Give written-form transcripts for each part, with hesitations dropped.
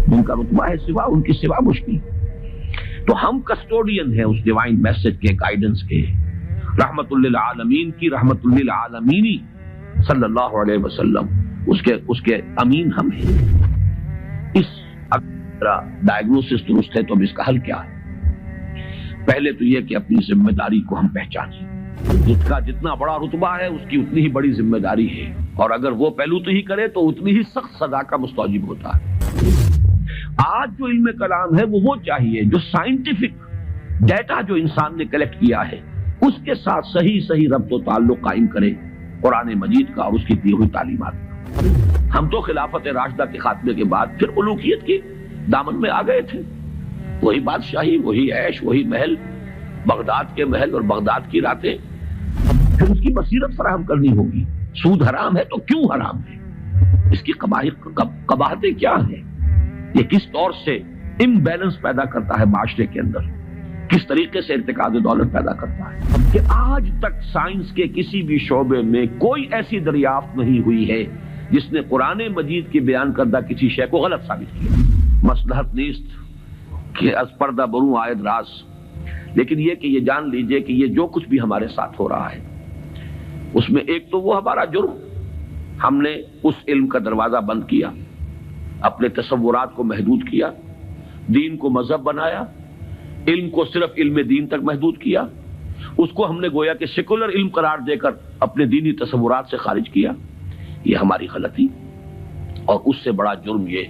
جن کا رتبہ ہے سوا، ان کی سوا مشکل۔ تو ہم کسٹوڈین ہیں اس ڈیوائن میسج کے، گائیڈنس کے، رحمت للعالمین کی رحمت للعالمینی صلی اللہ علیہ وسلم، اس کے امین ہم ہیں۔ اس اگر ڈائگنوسس درست ہے تو اب اس کا حل کیا ہے؟ پہلے تو یہ کہ اپنی ذمہ داری کو ہم پہچانیں۔ جس کا جتنا بڑا رتبہ ہے اس کی اتنی ہی بڑی ذمہ داری ہے، اور اگر وہ پہلو تو ہی کرے تو اتنی ہی سخت سزا کا مستوجب ہوتا ہے۔ آج جو علم کلام ہے وہ چاہیے جو سائنٹیفک ڈیٹا جو انسان نے کلیکٹ کیا ہے اس کے ساتھ صحیح ربط و تعلق قائم کرے قرآن مجید کا اور اس کی دی ہوئی تعلیمات کا۔ ہم تو خلافت راشدہ کے خاتمے کے بعد پھر الوہیت کے دامن میں آ گئے تھے، وہی بادشاہی، وہی عیش، وہی محل، بغداد کے محل اور بغداد کی راتیں۔ پھر اس کی بصیرت فراہم کرنی ہوگی۔ سود حرام ہے تو کیوں حرام ہے؟ اس کی قباحتیں کیا ہیں؟ یہ کس طور سے امبیلنس پیدا کرتا ہے معاشرے کے اندر، کس طریقے سے ارتکاز دولت پیدا کرتا ہے، کہ آج تک سائنس کے کسی بھی شعبے میں کوئی ایسی دریافت نہیں ہوئی ہے جس نے قرآن مجید کی بیان کردہ کسی شے کو غلط ثابت کیا۔ مصلحت نیست کہ از پردہ بروں آید راز، لیکن یہ کہ یہ جان لیجئے کہ یہ جو کچھ بھی ہمارے ساتھ ہو رہا ہے اس میں ایک تو وہ ہمارا جرم، ہم نے اس علم کا دروازہ بند کیا، اپنے تصورات کو محدود کیا، دین کو مذہب بنایا، علم کو صرف علم دین تک محدود کیا، اس کو ہم نے گویا کہ سیکولر علم قرار دے کر اپنے دینی تصورات سے خارج کیا۔ یہ ہماری غلطی، اور اس سے بڑا جرم یہ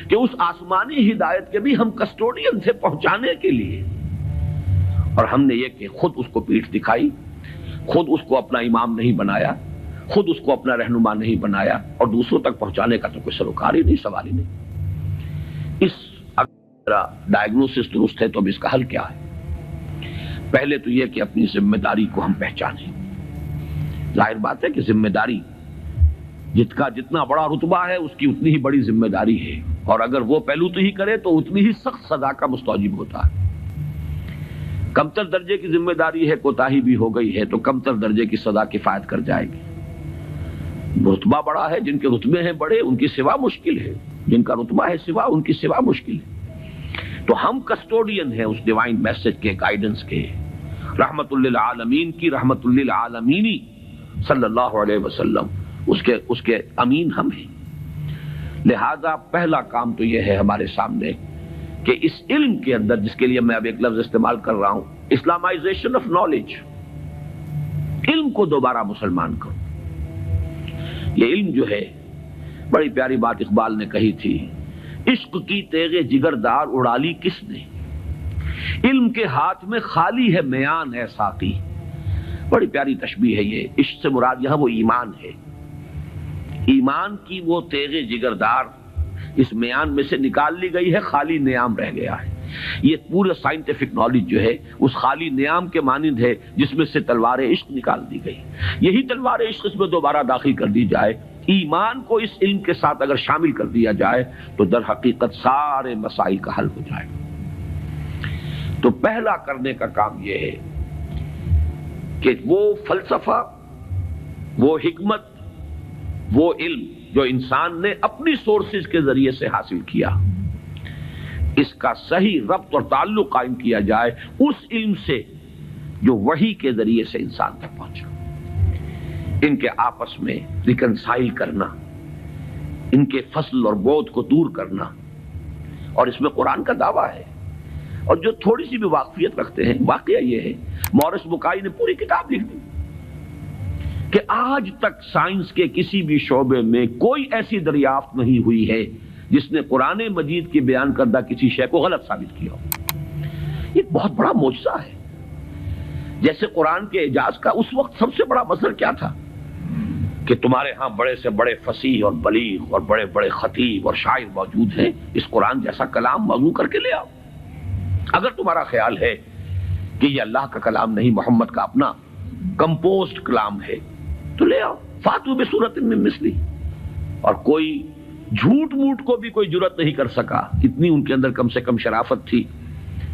کہ اس آسمانی ہدایت کے بھی ہم کسٹوڈین تھے پہنچانے کے لیے، اور ہم نے یہ کہ خود اس کو پیٹھ دکھائی، خود اس کو اپنا امام نہیں بنایا، خود اس کو اپنا رہنما نہیں بنایا، اور دوسروں تک پہنچانے کا تو کوئی سروکار ہی نہیں، سوال ہی نہیں۔ اس اگر ڈائگنوسس درست ہے تو اب اس کا حل کیا ہے؟ پہلے تو یہ کہ اپنی ذمہ داری کو ہم پہچانیں۔ ظاہر بات ہے کہ ذمہ داری جس کا جتنا بڑا رتبہ ہے اس کی اتنی ہی بڑی ذمہ داری ہے، اور اگر وہ پہلو تو ہی کرے تو اتنی ہی سخت سزا کا مستوجب ہوتا ہے۔ کمتر درجے کی ذمہ داری ہے، کوتاہی بھی ہو گئی ہے تو کمتر درجے کی سزا کفایت کر جائے گی۔ رتبہ بڑا ہے، جن کے رتبے ہیں بڑے ان کی سوا مشکل ہے، جن کا رتبہ ہے سوا ان کی سوا مشکل ہے۔ تو ہم کسٹوڈین ہیں اس ڈیوائن میسج کے، گائیڈنس کے، رحمت للعالمین کی رحمت للعالمینی صلی اللہ علیہ وسلم، اس کے امین ہم ہیں۔ لہذا پہلا کام تو یہ ہے ہمارے سامنے کہ اس علم کے اندر، جس کے لیے میں اب ایک لفظ استعمال کر رہا ہوں، اسلامائزیشن آف نالج، علم کو دوبارہ مسلمان کرو۔ یہ علم جو ہے، بڑی پیاری بات اقبال نے کہی تھی، عشق کی تیغ جگردار اڑا لی کس نے، علم کے ہاتھ میں خالی ہے میان ہے ساقی۔ بڑی پیاری تشبیہ ہے یہ۔ عشق سے مراد یہاں وہ ایمان ہے، ایمان کی وہ تیغ جگردار اس میان میں سے نکال لی گئی ہے، خالی نیام رہ گیا ہے۔ یہ پورا سائنٹیفک نالج جو ہے اس خالی نیام کے مانند ہے جس میں سے تلوار عشق نکال دی گئی۔ یہی تلوار عشق اس میں دوبارہ داخل کر دی جائے، ایمان کو اس علم کے ساتھ اگر شامل کر دیا جائے تو در حقیقت سارے مسائل کا حل ہو جائے گا۔ تو پہلا کرنے کا کام یہ ہے کہ وہ فلسفہ، وہ حکمت، وہ علم جو انسان نے اپنی سورسز کے ذریعے سے حاصل کیا، اس کا صحیح ربط اور تعلق قائم کیا جائے اس علم سے جو وحی کے ذریعے سے انسان تک پہنچا۔ ان کے آپس میں ریکنسائل کرنا، ان کے فصل اور بود کو دور کرنا، اور اس میں قرآن کا دعویٰ ہے۔ اور جو تھوڑی سی بھی واقفیت رکھتے ہیں، واقعہ یہ ہے، مورس بکائی نے پوری کتاب لکھ دی کہ آج تک سائنس کے کسی بھی شعبے میں کوئی ایسی دریافت نہیں ہوئی ہے جس نے قرآن مجید کی بیان کردہ کسی شے کو غلط ثابت کیا ہو۔ یہ بہت بڑا معجزہ ہے۔ جیسے قرآن کے اعجاز کا اس وقت سب سے بڑا مظہر کیا تھا کہ تمہارے ہاں بڑے سے بڑے فصیح اور بلیغ اور بڑے بڑے خطیب اور شاعر موجود ہیں، اس قرآن جیسا کلام موضوع کر کے لے آؤ۔ اگر تمہارا خیال ہے کہ یہ اللہ کا کلام نہیں، محمد کا اپنا کمپوزڈ کلام ہے، تو لے آؤ، فاتو بسورۃ من مثلی۔ اور کوئی جھوٹ موٹ کو بھی کوئی جرت نہیں کر سکا، اتنی ان کے اندر کم سے کم شرافت تھی،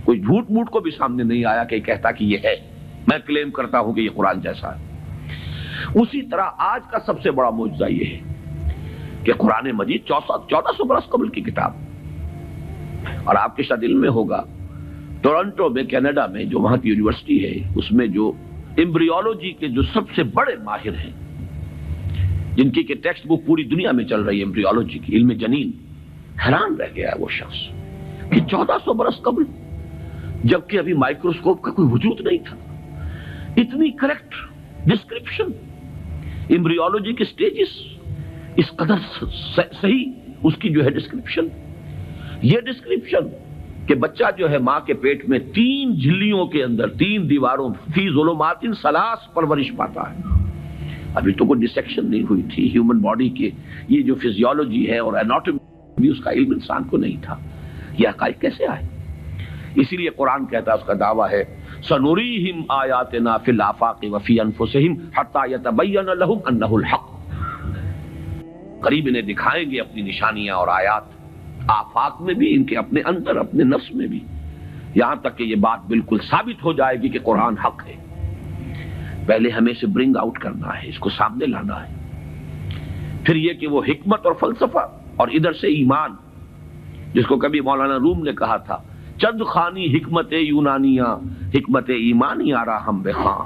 کوئی جھوٹ موٹ کو بھی سامنے نہیں آیا کہ کہتا کہ یہ ہے، میں کلیم کرتا ہوں کہ یہ قرآن جیسا ہے۔ اسی طرح آج کا سب سے بڑا معجزہ یہ ہے کہ قرآن مجید 1400 برس قبل کی کتاب، اور آپ کے ساتھ علم میں ہوگا ٹورنٹو میں کینیڈا میں جو وہاں کی یونیورسٹی ہے اس میں جو ایمبریولوجی کے جو سب سے بڑے ماہر ہیں جن کی کہ ٹیکسٹ بک پوری دنیا میں چل رہی ہے ایمبریولوجی کی، علم جنین، حیران رہ گیا ہے وہ شخص کہ 1400 برس قبل جبکہ ابھی مائکروسکوپ کا کوئی وجود نہیں تھا، اتنی کریکٹ ڈسکرپشن ایمبریولوجی کے سٹیجز، اس قدر صحیح اس کی جو ہے ڈسکرپشن، یہ ڈسکرپشن کہ بچہ جو ہے ماں کے پیٹ میں 3 جھلیوں کے اندر 3 دیواروں فی ظلمات ثلاث پرورش پاتا ہے۔ ابھی تو کوئی ڈسیکشن نہیں ہوئی تھی ہیومن باڈی کے، یہ جو فزیولوجی ہے اور اناٹومی بھی اس کا علم انسان کو نہیں تھا، یہ حقائق کیسے آئے؟ اسی لیے قرآن کہتا ہے، اس کا دعویٰ ہے سنریہم آیاتنا فی الآفاق وفی انفسہم حتی یتبین لہم انہ الحق، قریب انہیں دکھائیں گے اپنی نشانیاں اور آیات، آفاق میں بھی، ان کے اپنے اندر، اپنے نفس میں بھی، یہاں تک کہ یہ بات بالکل ثابت ہو جائے گی کہ قرآن حق ہے۔ پہلے ہمیں اسے برنگ آؤٹ کرنا ہے، اس کو سامنے لانا ہے، پھر یہ کہ وہ حکمت اور فلسفہ اور ادھر سے ایمان، جس کو کبھی مولانا روم نے کہا تھا چند خانی حکمت یونانیہ حکمت ایمانی آرا ہم بخواں،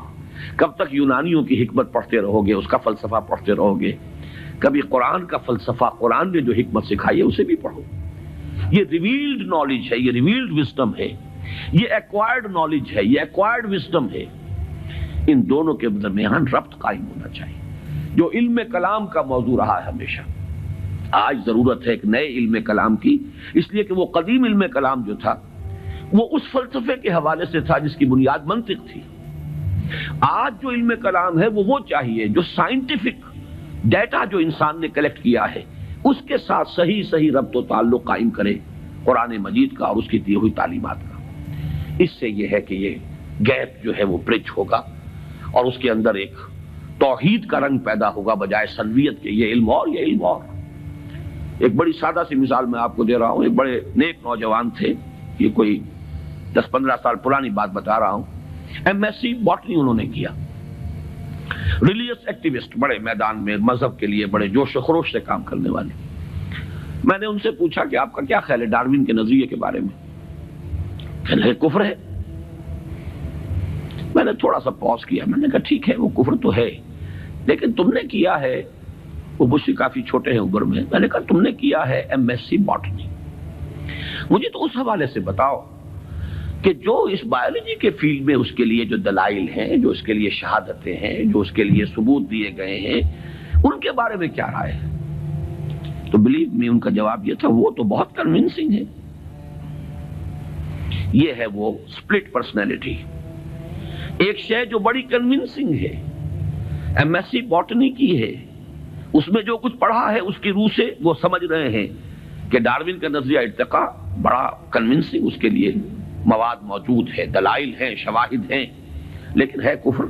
کب تک یونانیوں کی حکمت پڑھتے رہو گے، اس کا فلسفہ پڑھتے رہو گے؟ کبھی قرآن کا فلسفہ، قرآن نے جو حکمت سکھائی ہے اسے بھی پڑھو۔ یہ ریویلڈ نالج ہے، یہ ریویلڈ وزڈم ہے، یہ ایکوائرڈ نالج ہے، یہ ایکوائرڈ وزڈم ہے۔ ان دونوں کے درمیان ربط قائم ہونا چاہیے، جو علم کلام کا موضوع رہا ہے ہمیشہ۔ آج ضرورت ہے ایک نئے علم کلام کی، اس لیے کہ وہ قدیم علم کلام جو تھا وہ اس فلسفے کے حوالے سے تھا جس کی بنیاد منطق تھی۔ آج جو علم کلام ہے وہ چاہیے جو سائنٹیفک ڈیٹا جو انسان نے کلیکٹ کیا ہے اس کے ساتھ صحیح ربط و تعلق قائم کرے قرآن مجید کا اور اس کی دی ہوئی تعلیمات کا۔ اس سے یہ ہے کہ یہ گیپ جو ہے وہ برج ہوگا اور اس کے اندر ایک توحید کا رنگ پیدا ہوگا بجائے سنویت کے، یہ علم اور یہ علم اور۔ ایک بڑی سادہ سی مثال میں آپ کو دے رہا ہوں، ایک بڑے نیک نوجوان تھے، یہ کوئی 10-15 سال پرانی بات بتا رہا ہوں، MSc باٹنی انہوں نے کیا، ریلیجس ایکٹیوسٹ، بڑے میدان میں مذہب کے لیے بڑے جوش و خروش سے کام کرنے والے۔ میں نے ان سے پوچھا کہ آپ کا کیا خیال ہے ڈاروین کے نظریے کے بارے میں؟ کہنے لگے کفر ہے۔ میں نے تھوڑا سا پاز کیا، میں نے کہا ٹھیک ہے وہ کفر تو ہے، لیکن تم نے کیا ہے، وہ مجھ سے کافی چھوٹے ہیں عمر میں نے کہا تم نے کیا ہے MSc باٹنی، مجھے تو اس حوالے سے بتاؤ کہ جو اس بایولوجی کے فیلڈ میں اس کے لیے جو دلائل ہیں، جو اس کے لیے شہادتیں ہیں، جو اس کے لیے ثبوت دیے گئے ہیں، ان کے بارے میں کیا رائے ہے؟ تو بلیو می ان کا جواب یہ تھا وہ تو بہت کنونسنگ ہے۔ یہ ہے وہ سپلٹ پرسنالٹی، ایک شے جو بڑی کنونسنگ ہے، MSc باٹنی کی ہے، اس میں جو کچھ پڑھا ہے اس کی روح سے وہ سمجھ رہے ہیں کہ ڈاروین کا نظریہ ارتقاء بڑا کنونسنگ، اس کے لیے مواد موجود ہے، دلائل ہیں، شواہد ہیں، لیکن ہے کفر۔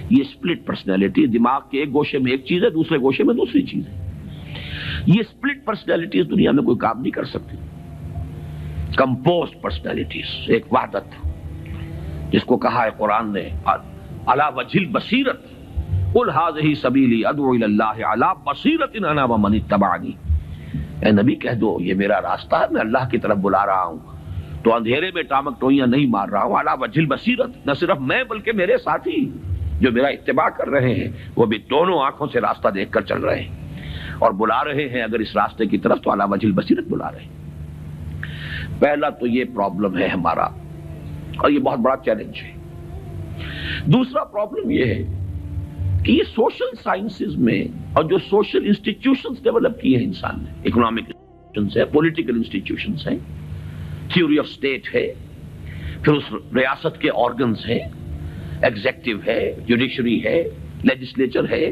یہ سپلٹ پرسنالٹی، دماغ کے ایک گوشے میں ایک چیز ہے، دوسرے گوشے میں دوسری چیز ہے۔ یہ سپلٹ پرسنالٹیز دنیا میں کوئی کام نہیں کر سکتی۔ کمپوزڈ پرسنالٹیز، ایک وحدت جس کو کہا ہے قرآن نے علی وجہ البصیرت قل ھذہ سبیلی ادعو الی اللہ علی بصیرۃ انا ومن اتبعنی، اے نبی کہہ دو یہ میرا راستہ ہے، میں اللہ کی طرف بلا رہا ہوں، تو اندھیرے میں ٹامک ٹوئیاں نہیں مار رہا ہوں، علی وجہ البصیرت، نہ صرف میں بلکہ میرے ساتھی جو میرا اتباع کر رہے ہیں وہ بھی دونوں آنکھوں سے راستہ دیکھ کر چل رہے ہیں اور بلا رہے ہیں اگر اس راستے کی طرف تو علی وجہ البصیرت بلا رہے ہیں۔ پہلا تو یہ پرابلم ہے ہمارا اور یہ بہت بڑا چیلنج ہے۔ دوسرا پرابلم یہ ہے کہ یہ سوشل سائنسز میں اور جو سوشل انسٹیٹیوشنز ڈیولپ کیے ہیں انسان نے، اکنامک انسٹیٹیوشنز ہیں، پولیٹیکل انسٹیٹیوشنز ہیں، تھیوری آف اسٹیٹ ہے، پھر اس ریاست کے آرگنز ہیں، ایگزیکٹو ہے، جوڈیشری ہے، لیجسلیچر ہے،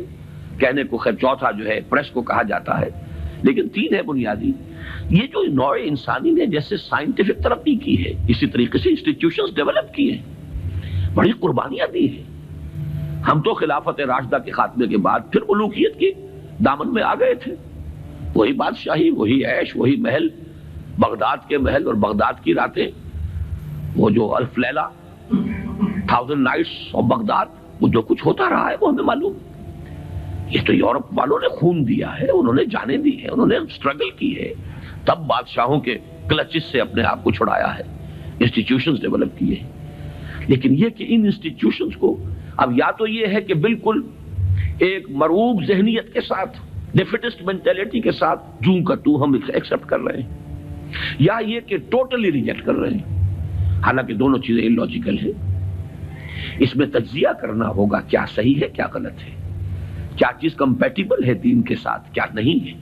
کہنے کو خیر چوتھا جو ہے پریس کو کہا جاتا ہے، لیکن 3 ہے بنیادی۔ یہ جو نوع انسانی نے جیسے سائنٹیفک ترقی کی ہے اسی طریقے سے انسٹیٹیوشنز ڈیولپ کیے ہیں، بڑی قربانیاں دی ہیں۔ ہم تو خلافت راشدہ کے خاتمے کے بعد پھر ملوکیت کے دامن میں آ گئے تھے، وہی بادشاہی، وہی عیش، وہی محل، بغداد کے محل اور بغداد کی راتیں، وہ جو الف لیلہ، 1000 نائٹس آف بغداد، وہ جو کچھ ہوتا رہا ہے وہ ہمیں معلوم۔ یہ تو یورپ والوں نے خون دیا ہے، انہوں نے جانیں دی ہیں، انہوں نے اسٹرگل کی ہے، تب بادشاہوں کے کلچز سے اپنے آپ کو چھڑایا ہے، انسٹیٹیوشنز ڈیولپ کیے ہیں. لیکن یہ کہ ان انسٹیٹیوشنز کو اب یا تو یہ ہے کہ بالکل ایک مرعوب ذہنیت کے ساتھ، ڈیفیٹسٹ مینٹیلٹی کے ساتھ جوں کا تو ہم ایکسپٹ کر رہے ہیں، یا یہ کہ ٹوٹلی ریجیکٹ کر رہے ہیں. حالانکہ دونوں چیزیں اللاجیکل ہیں. اس میں تجزیہ کرنا ہوگا کیا صحیح ہے کیا غلط ہے، کیا چیز کمپیٹیبل ہے دین کے ساتھ کیا نہیں ہے.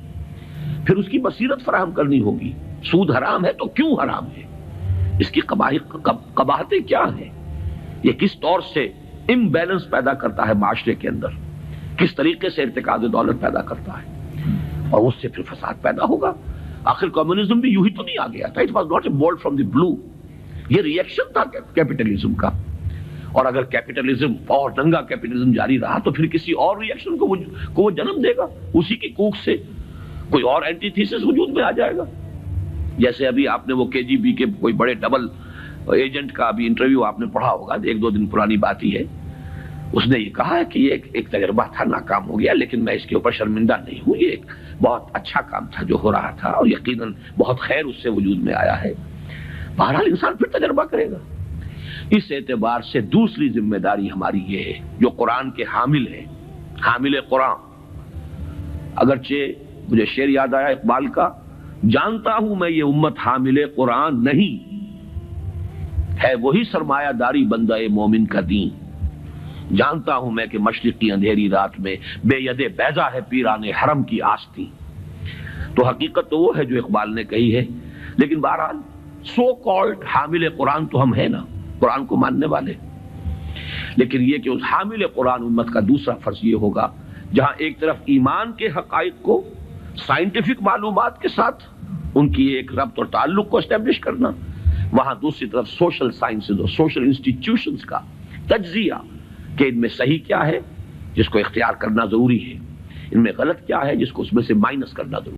پھر اس کی بصیرت فراہم کرنی ہوگی. سود حرام ہے تو کیوں حرام ہے، اس کی قباحتیں کیا ہیں، یہ کس طور سے امبیلنس پیدا کرتا ہے معاشرے کے اندر، کس طریقے سے ارتکاز دولت پیدا کرتا ہے، اور اس سے پھر فساد پیدا ہوگا. آخر کمیونزم بھی یوں ہی تو نہیں آ گیا تھا. It was not a bolt from the blue. یہ ریئیکشن تھا کیپٹلزم کا. اور اگر کیپٹلزم اور ننگا کیپٹلزم جاری رہا تو پھر کسی اور ریئیکشن کو وہ جنم دے گا. اسی کی کوکھ سے کوئی اور اینٹی تھیسس وجود میں آ جائے گا. جیسے ابھی آپ نے وہ کے جی بی کے کوئی بڑے ڈبل ایجنٹ کا ابھی انٹرویو آپ نے پڑھا ہوگا، 1-2 دن پرانی بات ہی ہے. اس نے یہ کہا ہے کہ یہ ایک تجربہ تھا، ناکام ہو گیا، لیکن میں اس کے اوپر شرمندہ نہیں ہوں. یہ ایک بہت اچھا کام تھا جو ہو رہا تھا، اور یقیناً بہت خیر اس سے وجود میں آیا ہے. بہرحال انسان پھر تجربہ کرے گا. اس اعتبار سے دوسری ذمہ داری ہماری یہ ہے جو قرآن کے حامل ہیں، حامل قرآن. اگرچہ مجھے شعر یاد آیا اقبال کا، جانتا ہوں میں یہ امت حامل قرآن نہیں ہے، وہی سرمایہ داری بندہ مومن کا دین. جانتا ہوں میں کہ مشرق کی اندھیری رات میں بے ید بیضا ہے پیران حرم کی آستی. تو حقیقت تو وہ ہے جو اقبال نے کہی ہے. لیکن بہرحال سو کالڈ حامل قرآن تو ہم ہیں نا، قرآن کو ماننے والے. لیکن یہ کہ اس حامل قرآن امت کا دوسرا فرض یہ ہوگا، جہاں ایک طرف ایمان کے حقائق کو سائنٹیفک معلومات کے ساتھ ان کی ایک ربط اور تعلق کو اسٹیبلش کرنا، وہاں دوسری طرف سوشل سائنسز اور سوشل انسٹیٹیوشنز کا تجزیہ کہ ان میں صحیح کیا ہے جس کو اختیار کرنا ضروری ہے، ان میں غلط کیا ہے جس کو اس میں سے مائنس کرنا ضروری ہے.